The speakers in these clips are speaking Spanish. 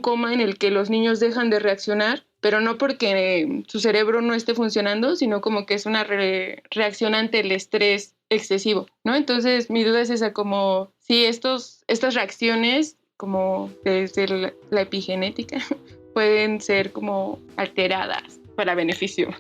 coma en el que los niños dejan de reaccionar, pero no porque su cerebro no esté funcionando, sino como que es una reacción ante el estrés excesivo, ¿no? Entonces mi duda es esa, como si estas reacciones como desde la epigenética pueden ser como alteradas para beneficio.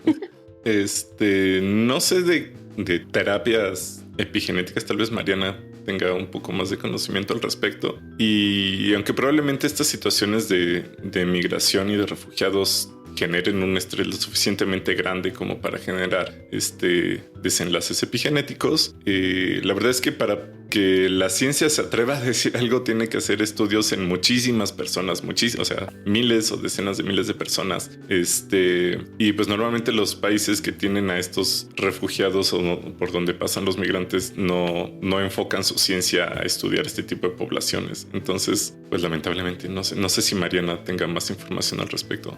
No sé de terapias epigenéticas, tal vez Mariana tenga un poco más de conocimiento al respecto. Y aunque probablemente estas situaciones de migración y de refugiados generen un estrés lo suficientemente grande como para generar desenlaces epigenéticos, la verdad es que para que la ciencia se atreva a decir algo tiene que hacer estudios en muchísimas personas, o sea, miles o decenas de miles de personas. Y pues normalmente los países que tienen a estos refugiados o por donde pasan los migrantes no enfocan su ciencia a estudiar este tipo de poblaciones. Entonces, pues lamentablemente no sé si Mariana tenga más información al respecto.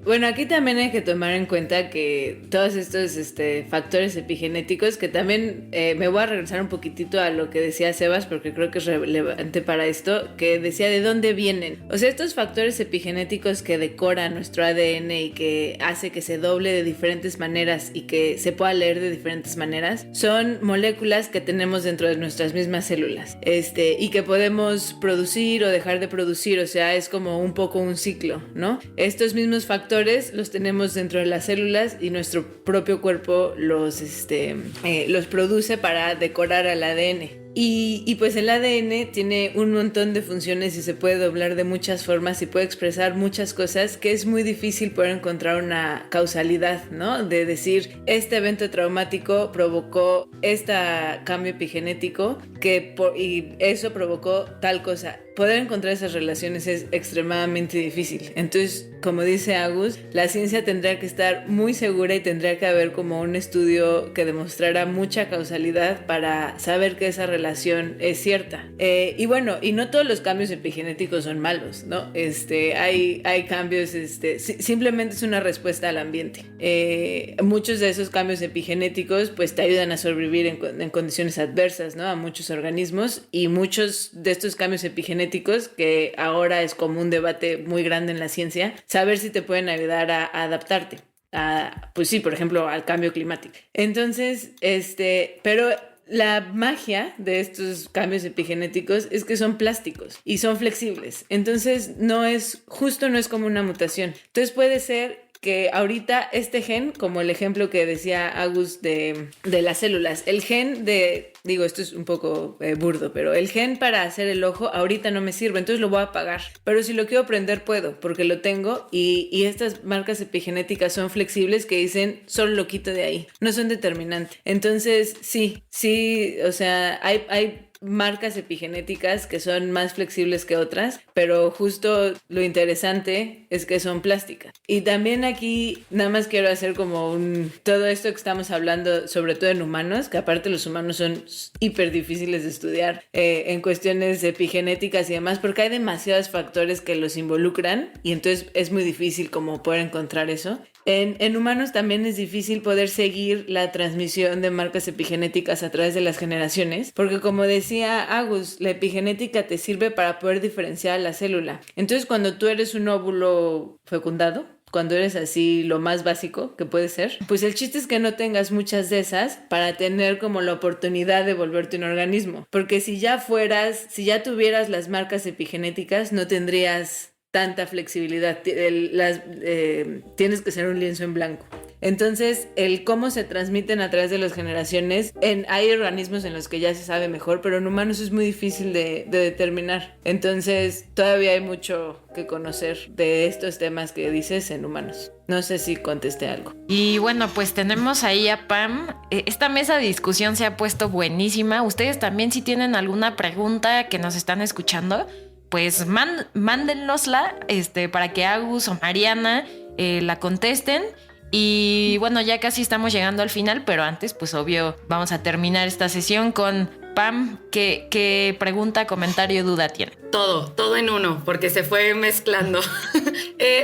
Bueno, aquí también hay que tomar en cuenta que todos estos factores epigenéticos, que también me voy a regresar un poquitito a lo que decía Sebas, porque creo que es relevante para esto, que decía de dónde vienen. O sea, estos factores epigenéticos que decoran nuestro ADN y que hace que se doble de diferentes maneras y que se pueda leer de diferentes maneras, son moléculas que tenemos dentro de nuestras mismas células, y que podemos producir o dejar de producir. O sea, es como un poco un ciclo, ¿no? Estos mismos factores los tenemos dentro de las células y nuestro propio cuerpo los produce para decorar al ADN. Y pues el ADN tiene un montón de funciones y se puede doblar de muchas formas y puede expresar muchas cosas, que es muy difícil poder encontrar una causalidad, ¿no? De decir, este evento traumático provocó este cambio epigenético y eso provocó tal cosa. Poder encontrar esas relaciones es extremadamente difícil. Entonces, como dice Agus, la ciencia tendría que estar muy segura y tendría que haber como un estudio que demostrara mucha causalidad para saber que esa relación es cierta. Y bueno, y no todos los cambios epigenéticos son malos, ¿no? Hay cambios, simplemente es una respuesta al ambiente. Muchos de esos cambios epigenéticos pues te ayudan a sobrevivir en condiciones adversas, ¿no? A muchos organismos, y muchos de estos cambios epigenéticos, que ahora es como un debate muy grande en la ciencia, saber si te pueden ayudar a adaptarte pues sí, por ejemplo, al cambio climático. Entonces, pero la magia de estos cambios epigenéticos es que son plásticos y son flexibles. Entonces no es como una mutación. Entonces puede ser que ahorita este gen, como el ejemplo que decía Agus de las células, el gen esto es un poco burdo, pero el gen para hacer el ojo ahorita no me sirve, entonces lo voy a apagar. Pero si lo quiero prender puedo, porque lo tengo, y estas marcas epigenéticas son flexibles, que dicen solo lo quito de ahí, no son determinantes. Entonces sí, o sea, hay marcas epigenéticas que son más flexibles que otras, pero justo lo interesante es que son plásticas. Y también aquí nada más quiero hacer como todo esto que estamos hablando, sobre todo en humanos, que aparte los humanos son hiper difíciles de estudiar en cuestiones epigenéticas y demás, porque hay demasiados factores que los involucran y entonces es muy difícil como poder encontrar eso. En humanos también es difícil poder seguir la transmisión de marcas epigenéticas a través de las generaciones, porque como decía Agus, la epigenética te sirve para poder diferenciar la célula. Entonces, cuando tú eres un óvulo fecundado, cuando eres así lo más básico que puede ser, pues el chiste es que no tengas muchas de esas para tener como la oportunidad de volverte un organismo, porque si ya tuvieras las marcas epigenéticas, no tendrías tanta flexibilidad, tienes que ser un lienzo en blanco. Entonces, el cómo se transmiten a través de las generaciones, hay organismos en los que ya se sabe mejor, pero en humanos es muy difícil de determinar. Entonces, todavía hay mucho que conocer de estos temas que dices en humanos. No sé si contesté algo. Y bueno, pues tenemos ahí a Pam. Esta mesa de discusión se ha puesto buenísima. Ustedes también, si tienen alguna pregunta que nos están escuchando, pues mándennosla para que Agus o Mariana la contesten. Y bueno, ya casi estamos llegando al final, pero antes, pues obvio, vamos a terminar esta sesión con Pam. ¿Qué pregunta, comentario, duda tiene? Todo en uno, porque se fue mezclando.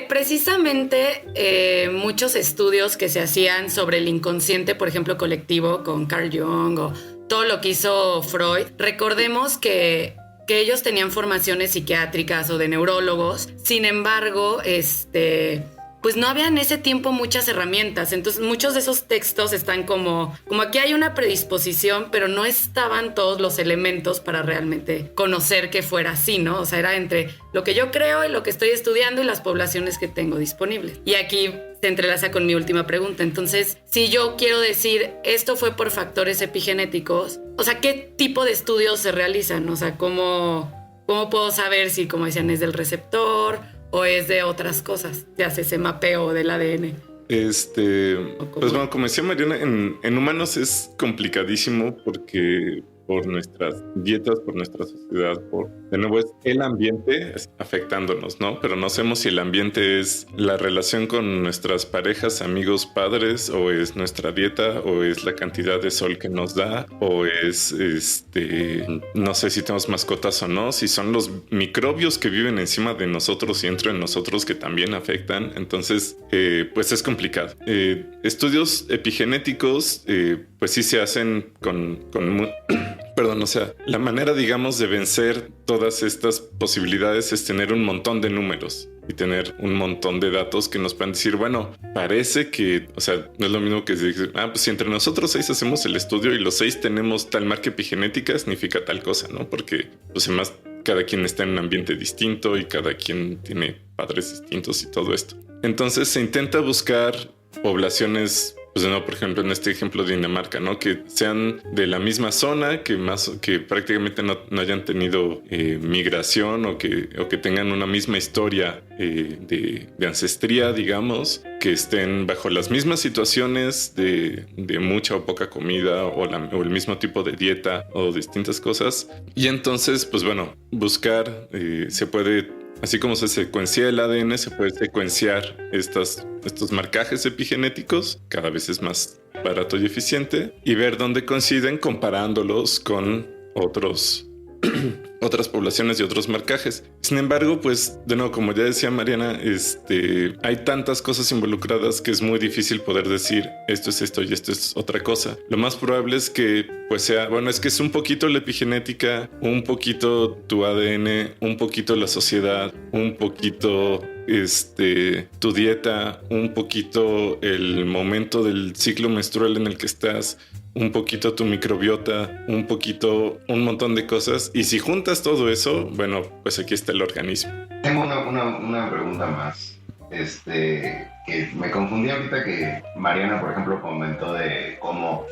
Precisamente muchos estudios que se hacían sobre el inconsciente, por ejemplo, colectivo con Carl Jung o todo lo que hizo Freud, recordemos que que ellos tenían formaciones psiquiátricas o de neurólogos. Sin embargo, pues no había en ese tiempo muchas herramientas. Entonces muchos de esos textos están como aquí hay una predisposición, pero no estaban todos los elementos para realmente conocer que fuera así, ¿no? O sea, era entre lo que yo creo y lo que estoy estudiando y las poblaciones que tengo disponibles. Y aquí se entrelaza con mi última pregunta. Entonces, si yo quiero decir esto fue por factores epigenéticos, o sea, ¿qué tipo de estudios se realizan? O sea, ¿cómo puedo saber si, como decían, es del receptor o es de otras cosas? ¿Se hace ese mapeo del ADN? Pues bueno, como decía Mariana, en humanos es complicadísimo porque por nuestras dietas, por nuestra sociedad, de nuevo es el ambiente afectándonos, ¿no? Pero no sabemos si el ambiente es la relación con nuestras parejas, amigos, padres, o es nuestra dieta, o es la cantidad de sol que nos da, o es no sé si tenemos mascotas o no, si son los microbios que viven encima de nosotros y entre nosotros que también afectan. Entonces, pues es complicado. Estudios epigenéticos, pues sí se hacen con perdón, o sea, la manera, digamos, de vencer todas estas posibilidades es tener un montón de números y tener un montón de datos que nos puedan decir, bueno, parece que, o sea, no es lo mismo que decir, pues si entre nosotros 6 hacemos el estudio y los 6 tenemos tal marca epigenética, significa tal cosa, ¿no? Porque, pues además, cada quien está en un ambiente distinto y cada quien tiene padres distintos y todo esto. Entonces se intenta buscar poblaciones, pues no, por ejemplo, en este ejemplo de Dinamarca, ¿no? Que sean de la misma zona, que prácticamente no hayan tenido migración o que tengan una misma historia de ancestría, digamos, que estén bajo las mismas situaciones de mucha o poca comida o el mismo tipo de dieta o distintas cosas. Y entonces, pues bueno, buscar, se puede... Así como se secuencia el ADN, se puede secuenciar estos marcajes epigenéticos, cada vez es más barato y eficiente, y ver dónde coinciden comparándolos con otras poblaciones y otros marcajes. Sin embargo, pues de nuevo, como ya decía Mariana, hay tantas cosas involucradas que es muy difícil poder decir esto es esto y esto es otra cosa. Lo más probable es que pues sea, bueno, es que es un poquito la epigenética, un poquito tu ADN, un poquito la sociedad, un poquito tu dieta, un poquito el momento del ciclo menstrual en el que estás, un poquito tu microbiota, un poquito un montón de cosas. Y si juntas todo eso, bueno, pues aquí está el organismo. Tengo una pregunta más. Que me confundí ahorita que Mariana, por ejemplo, comentó de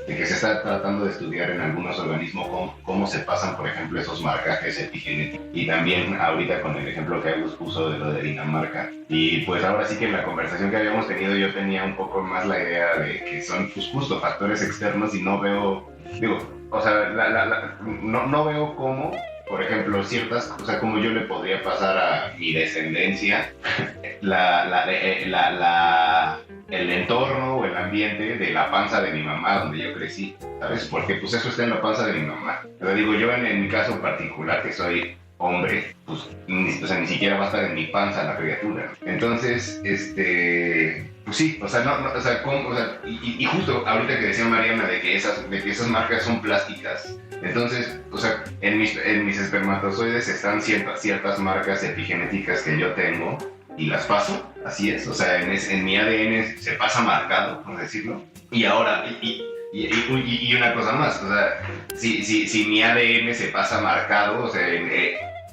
que se está tratando de estudiar en algunos organismos cómo se pasan, por ejemplo, esos marcajes epigenéticos. Y también ahorita con el ejemplo que Agus puso de lo de Dinamarca. Y pues ahora sí que en la conversación que habíamos tenido yo tenía un poco más la idea de que son pues justo factores externos y no veo, no veo cómo, por ejemplo, ciertas cosas, como yo le podría pasar a mi descendencia el entorno o el ambiente de la panza de mi mamá donde yo crecí, ¿sabes? Porque pues eso está en la panza de mi mamá. Pero digo, yo en mi caso particular, que soy hombre, pues ni siquiera va a estar en mi panza la criatura. Entonces, pues sí, y justo ahorita que decía Mariana de que esas marcas son plásticas. Entonces, o sea, en mis espermatozoides están ciertas marcas epigenéticas que yo tengo y las paso, así es. O sea, en mi ADN se pasa marcado, por decirlo. Y ahora, y una cosa más, o sea, si mi ADN se pasa marcado, o sea,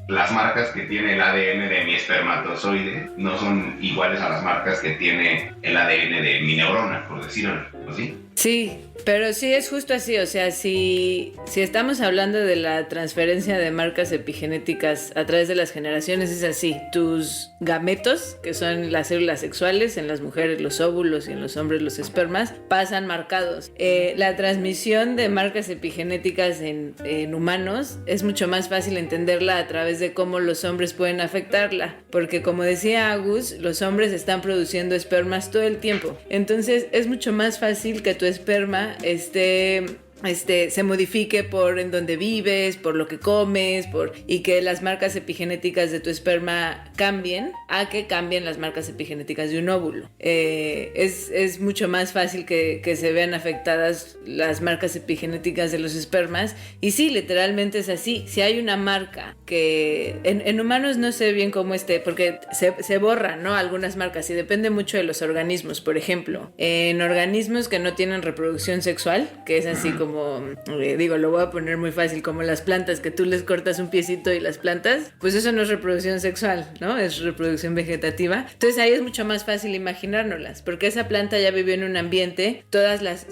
las marcas que tiene el ADN de mi espermatozoide no son iguales a las marcas que tiene el ADN de mi neurona, por decirlo así. Sí, pero sí es justo así, o sea, si estamos hablando de la transferencia de marcas epigenéticas a través de las generaciones, es así. Tus gametos, que son las células sexuales, en las mujeres los óvulos y en los hombres los espermas, pasan marcados. La transmisión de marcas epigenéticas en humanos es mucho más fácil entenderla a través de cómo los hombres pueden afectarla, porque como decía Agus, los hombres están produciendo espermas todo el tiempo. Entonces es mucho más fácil que tu esperma se modifique por en donde vives, por lo que comes, y que las marcas epigenéticas de tu esperma cambien a que cambien las marcas epigenéticas de un óvulo. Es mucho más fácil que se vean afectadas las marcas epigenéticas de los espermas, y sí, literalmente es así. Si hay una marca que en humanos no sé bien cómo porque se borran, ¿no? Algunas marcas, y depende mucho de los organismos. Por ejemplo, en organismos que no tienen reproducción sexual, que es así como, lo voy a poner muy fácil, como las plantas, que tú les cortas un piecito y las plantas, pues eso no es reproducción sexual, ¿no? Es reproducción vegetativa. Entonces ahí es mucho más fácil imaginárnoslas, porque esa planta ya vivió en un ambiente, todas las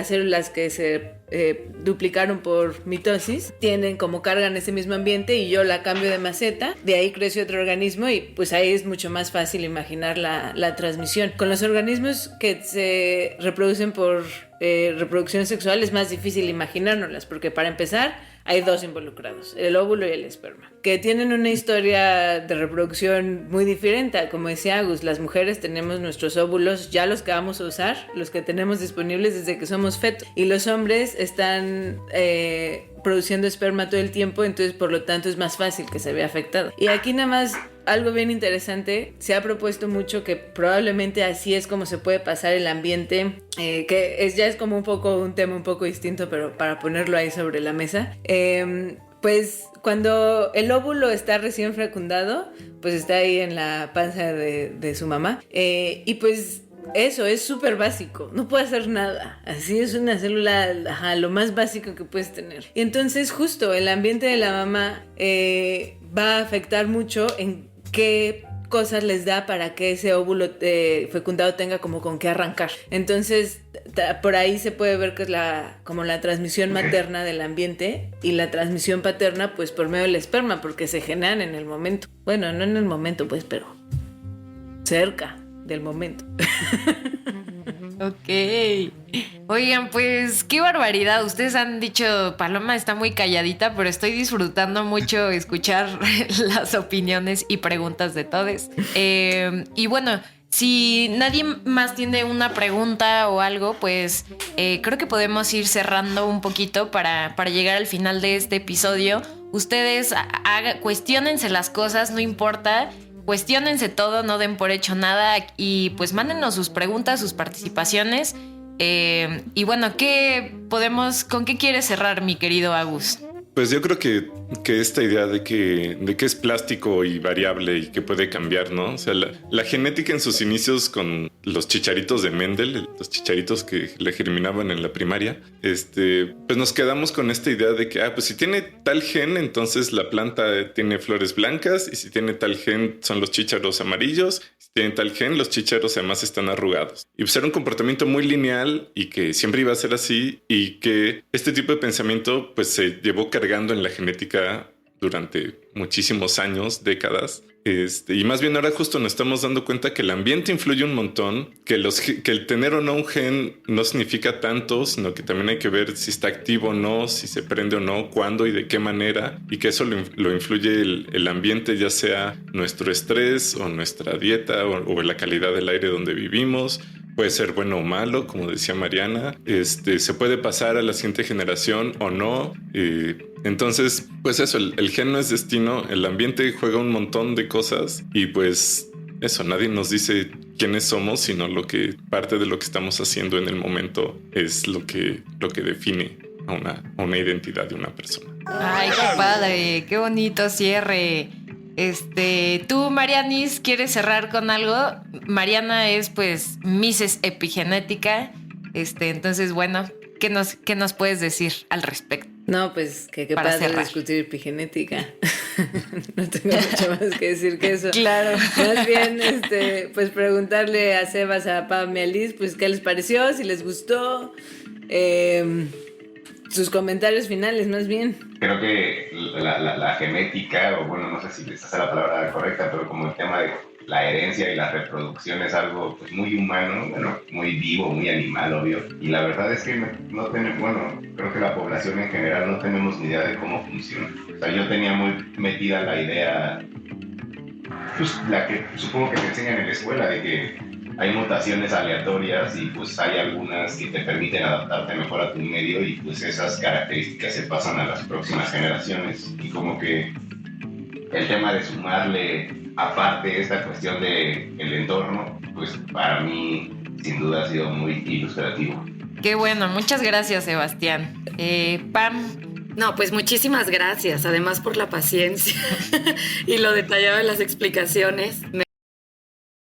células que se duplicaron por mitosis tienen como carga en ese mismo ambiente, y yo la cambio de maceta, de ahí crece otro organismo, y pues ahí es mucho más fácil imaginar la transmisión. Con los organismos que se reproducen por reproducción sexual es más difícil imaginárnoslas, porque para empezar hay dos involucrados, el óvulo y el esperma, que tienen una historia de reproducción muy diferente. Como decía Agus, las mujeres tenemos nuestros óvulos, ya los que vamos a usar, los que tenemos disponibles desde que somos fetos, y los hombres están produciendo esperma todo el tiempo, entonces por lo tanto es más fácil que se vea afectado. Y aquí nada más algo bien interesante, se ha propuesto mucho que probablemente así es como se puede pasar el ambiente, que ya es como un tema un poco distinto, pero para ponerlo ahí sobre la mesa. Pues cuando el óvulo está recién fecundado, pues está ahí en la panza de su mamá, y pues eso es súper básico, no puede hacer nada, así es una célula, lo más básico que puedes tener. Y entonces justo el ambiente de la mamá va a afectar mucho en qué cosas les da para que ese óvulo fecundado tenga como con qué arrancar. Entonces por ahí se puede ver que es como la transmisión materna del ambiente, y la transmisión paterna pues por medio del esperma, porque se generan en el momento. Bueno, no en el momento pues, pero cerca del momento. Ok. Oigan, pues qué barbaridad. Ustedes han dicho, Paloma está muy calladita, pero estoy disfrutando mucho escuchar las opiniones y preguntas de todos. Y bueno, si nadie más tiene una pregunta o algo, pues creo que podemos ir cerrando un poquito para llegar al final de este episodio. Ustedes cuestiónense las cosas, no importa. Cuestiónense todo, no den por hecho nada, y pues mándenos sus preguntas, sus participaciones. Y bueno, ¿con qué quieres cerrar, mi querido Agus? Pues yo creo que esta idea de que es plástico y variable y que puede cambiar, ¿no? O sea, la genética en sus inicios con los chicharitos de Mendel, los chicharitos que le germinaban en la primaria, pues nos quedamos con esta idea de que, pues si tiene tal gen, entonces la planta tiene flores blancas, y si tiene tal gen son los chícharos amarillos, si tiene tal gen los chícharos además están arrugados. Y pues era un comportamiento muy lineal y que siempre iba a ser así, y que este tipo de pensamiento pues se llevó cargando en la genética durante muchísimos años, décadas. Y más bien ahora justo nos estamos dando cuenta que el ambiente influye un montón, que el tener o no un gen no significa tanto, sino que también hay que ver si está activo o no, si se prende o no, cuándo y de qué manera, y que eso lo influye el ambiente, ya sea nuestro estrés o nuestra dieta o la calidad del aire donde vivimos. Puede ser bueno o malo, como decía Mariana. Se puede pasar a la siguiente generación o no. Entonces, pues eso, el gen no es destino. El ambiente juega un montón de cosas, y pues eso, nadie nos dice quiénes somos, sino parte de lo que estamos haciendo en el momento es lo que define a una identidad de una persona. Ay, qué padre, qué bonito cierre. Tú, Marianis, ¿quieres cerrar con algo? Mariana es pues Mrs. Epigenética. Entonces, bueno, ¿qué nos puedes decir al respecto? No, pues que qué padre discutir epigenética. No tengo mucho más que decir que eso. Claro. Más bien, pues preguntarle a Sebas, a Pam y a Liz, pues qué les pareció, si les gustó. Sus comentarios finales, más bien. Creo que la genética, o bueno, no sé si esa es la palabra correcta, pero como el tema de la herencia y la reproducción es algo pues muy humano, bueno, muy vivo, muy animal, obvio. Y la verdad es que no tenemos, bueno, creo que la población en general no tenemos ni idea de cómo funciona. O sea, yo tenía muy metida la idea, pues la que supongo que te enseñan en la escuela, de que hay mutaciones aleatorias y pues hay algunas que te permiten adaptarte mejor a tu medio, y pues esas características se pasan a las próximas generaciones, y como que el tema de sumarle aparte esta cuestión de el entorno, pues para mí sin duda ha sido muy ilustrativo. Qué bueno, muchas gracias, Sebastián. Pam. No, pues muchísimas gracias, además por la paciencia y lo detallado de las explicaciones.